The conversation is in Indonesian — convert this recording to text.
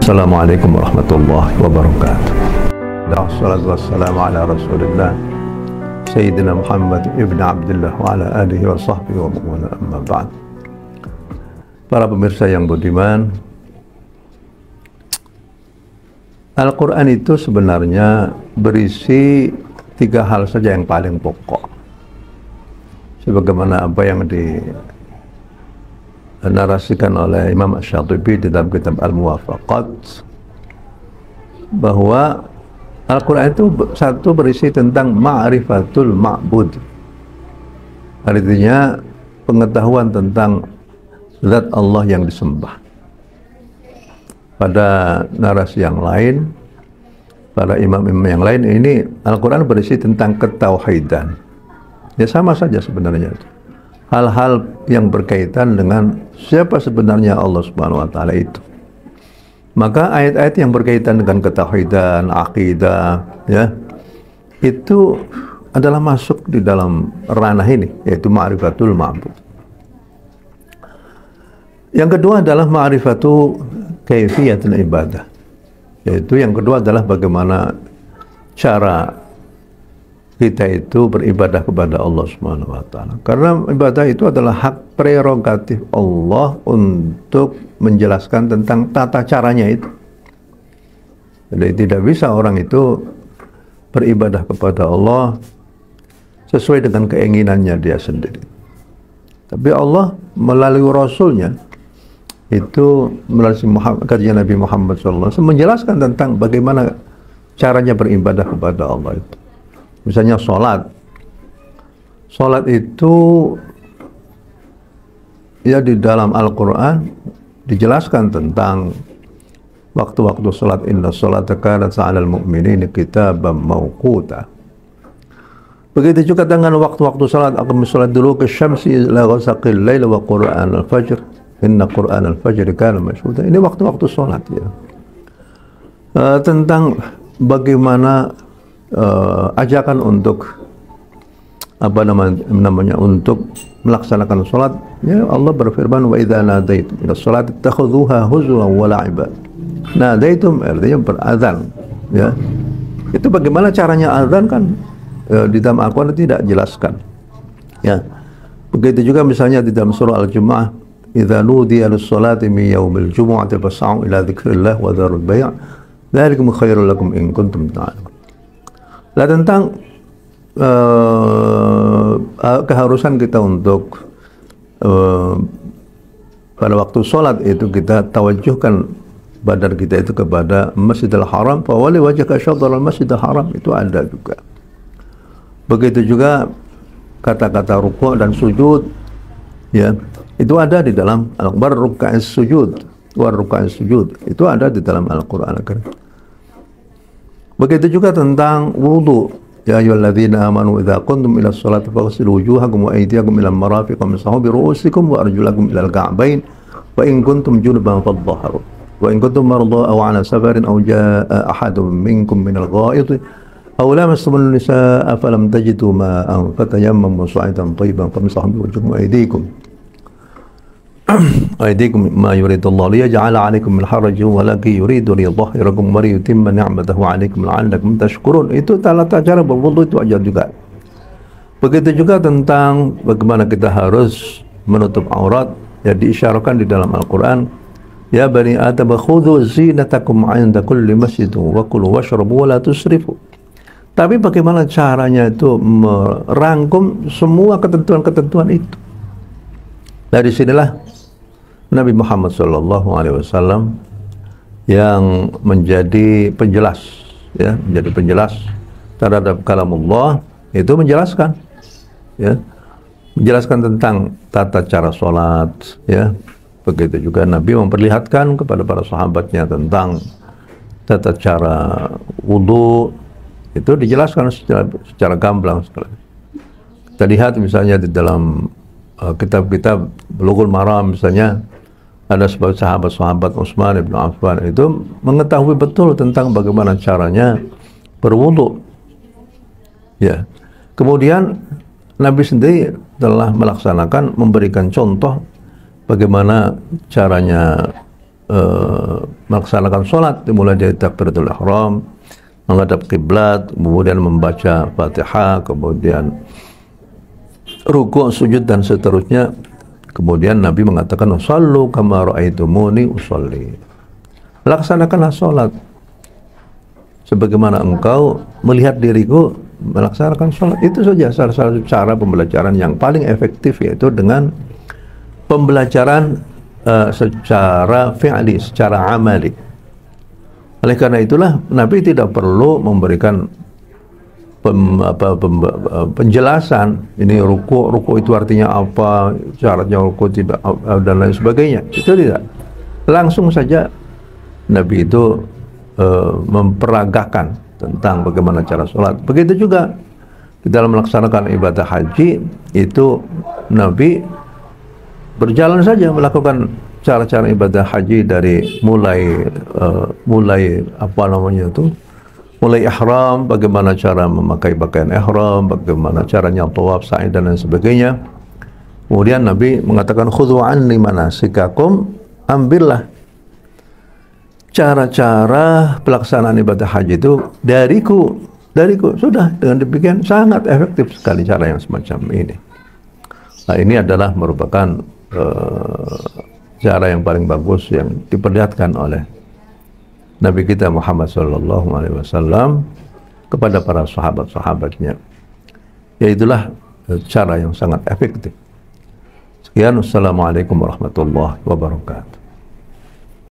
Assalamualaikum warahmatullahi wabarakatuh. Wassalatu wassalamu ala rasulillah Sayyidina Muhammad ibn Abdullah wa ala alihi wa sahbihi wa mawala amma ba'd. Para pemirsa yang budiman, Al-Quran itu sebenarnya berisi 3 hal saja yang paling pokok, sebagaimana apa yang dinarasikan oleh Imam Asy-Syatibi di dalam kitab Al-Muwafaqat, bahwa Al-Quran itu satu berisi tentang ma'rifatul ma'bud, artinya pengetahuan tentang zat Allah yang disembah. Pada narasi yang lain, para imam-imam yang lain, ini Al-Quran berisi tentang ketauhidan. Ya sama saja sebenarnya, hal-hal yang berkaitan dengan siapa sebenarnya Allah Subhanahu wa Ta'ala itu. Maka ayat-ayat yang berkaitan dengan ketauhidan, akidah, ya, itu adalah masuk di dalam ranah ini, yaitu ma'rifatul ma'bud. Yang kedua adalah ma'rifatu kaifiyatul ibadah, yaitu yang kedua adalah bagaimana cara kita itu beribadah kepada Allah Subhanahu wa Ta'ala. Karena ibadah itu adalah hak prerogatif Allah untuk menjelaskan tentang tata caranya itu. Jadi tidak bisa orang itu beribadah kepada Allah sesuai dengan keinginannya dia sendiri. Tapi Allah melalui Rasulnya itu, melalui kajian Nabi Muhammad SAW, menjelaskan tentang bagaimana caranya beribadah kepada Allah itu. Misalnya sholat itu ya di dalam Al-Quran dijelaskan tentang waktu-waktu sholat. Inna sholata kanat 'alal mu'minina kitaban mawquta. Begitu juga dengan waktu-waktu sholat, aqimus sholat dulu ke syamsi ila ghasaqil lail wa qur'an al-fajr inna qur'an al-fajr kana mashhuda. Ini waktu-waktu sholat, ya. Tentang bagaimana ajakan untuk apa namanya untuk melaksanakan sholat, ya Allah berfirman, wa idza nadaitum ila sholati takhudhuha huzwan wa la'iba. Nadaitum artinya berazan, ya. Itu bagaimana caranya azan kan di dalam Al-Quran tidak jelaskan, ya. Begitu juga misalnya di dalam surah Al-Jumu'ah, idza nudiya lis-sholati min yaumil jumu'ati fas'au ila dzikrillah wa dzarul bai', dzalikum khairul lakum in kuntum ta'lamun. Nah, tentang keharusan kita untuk pada waktu sholat itu kita tawajuhkan badan kita itu kepada Masjidil Haram, fawali wajhaka syatral Masjidil Haram, itu ada juga. Begitu juga kata-kata rukuk dan sujud, ya, itu ada di dalam Al-Qur'an. Ruka'is sujud, ruka'is sujud, itu ada di dalam Al-Qur'an. Begitu juga tentang wudu, ya ayyuhalladzina amanu idza qumtum ila sholati faghsilu wujuhakum wa aydiyakum ila al-marafiq wamsahu bi ru'usikum wa arjulakum ila al-ka'bayn wa in kuntum junuban fadhharu wa in kuntum marḍā aw 'alā safarin aw jaa'a ahadun minkum min al-ghā'iti aw lamastumun nisā'a falam tajidū mā'an fatayammamu sa'idan ṭayyiban famsahu bi wujuhikum wa aydikum ma yuridullahu liyaj'ala 'alaikum min harajin walakin yuridu liyudhhirakum wa liyutimma ni'matahu 'alaikum la'allakum tashkurun. Itu tata cara berwudu itu ajar juga. Begitu juga tentang bagaimana kita harus menutup aurat, ya, diisyarakan di dalam Al-Quran, ya bani adam khudhu zinatakum 'inda kulli masjidin wa kulu washrabu wa la tusrifu. Tapi bagaimana caranya itu merangkum semua ketentuan-ketentuan itu. Dari sinilah Nabi Muhammad SAW yang menjadi penjelas, ya, menjadi penjelas terhadap kalamullah, itu menjelaskan, ya, menjelaskan tentang tata cara sholat, ya. Begitu juga Nabi memperlihatkan kepada para sahabatnya tentang tata cara wudu, itu dijelaskan secara gamblang sekali. Kita lihat misalnya di dalam kitab-kitab Bulughul Maram, misalnya ada sebuah sahabat Utsman bin Affan itu mengetahui betul tentang bagaimana caranya berwudu, ya. Kemudian Nabi sendiri telah melaksanakan, memberikan contoh bagaimana caranya melaksanakan sholat dimulai dari takbiratul ihram, menghadap kiblat, kemudian membaca Fatihah, kemudian rukuk, sujud dan seterusnya. Kemudian Nabi mengatakan, "Shallu kama ra'aitumuni usolli." Laksanakanlah sholat sebagaimana engkau melihat diriku melaksanakan sholat. Itu saja salah satu cara pembelajaran yang paling efektif, yaitu dengan pembelajaran secara fi'li, secara amali. Oleh karena itulah Nabi tidak perlu memberikan penjelasan, ini ruku itu artinya apa, syaratnya ruku tidak, dan lain sebagainya. Itu tidak. Langsung saja Nabi itu memperagakan tentang bagaimana cara sholat. Begitu juga di dalam melaksanakan ibadah haji, itu Nabi berjalan saja melakukan cara-cara ibadah haji dari mulai mulai ihram, bagaimana cara memakai pakaian ihram, bagaimana caranya tawaf, sa'i dan lain sebagainya. Kemudian Nabi mengatakan, khudhu anni manasikakum, ambillah cara-cara pelaksanaan ibadah haji itu dariku. Sudah, dengan demikian sangat efektif sekali cara yang semacam ini. Nah, ini adalah merupakan cara yang paling bagus yang diperlihatkan oleh Nabi kita Muhammad SAW kepada para sahabat-sahabatnya. Yaitulah cara yang sangat efektif. Sekian, wassalamualaikum warahmatullahi wabarakatuh.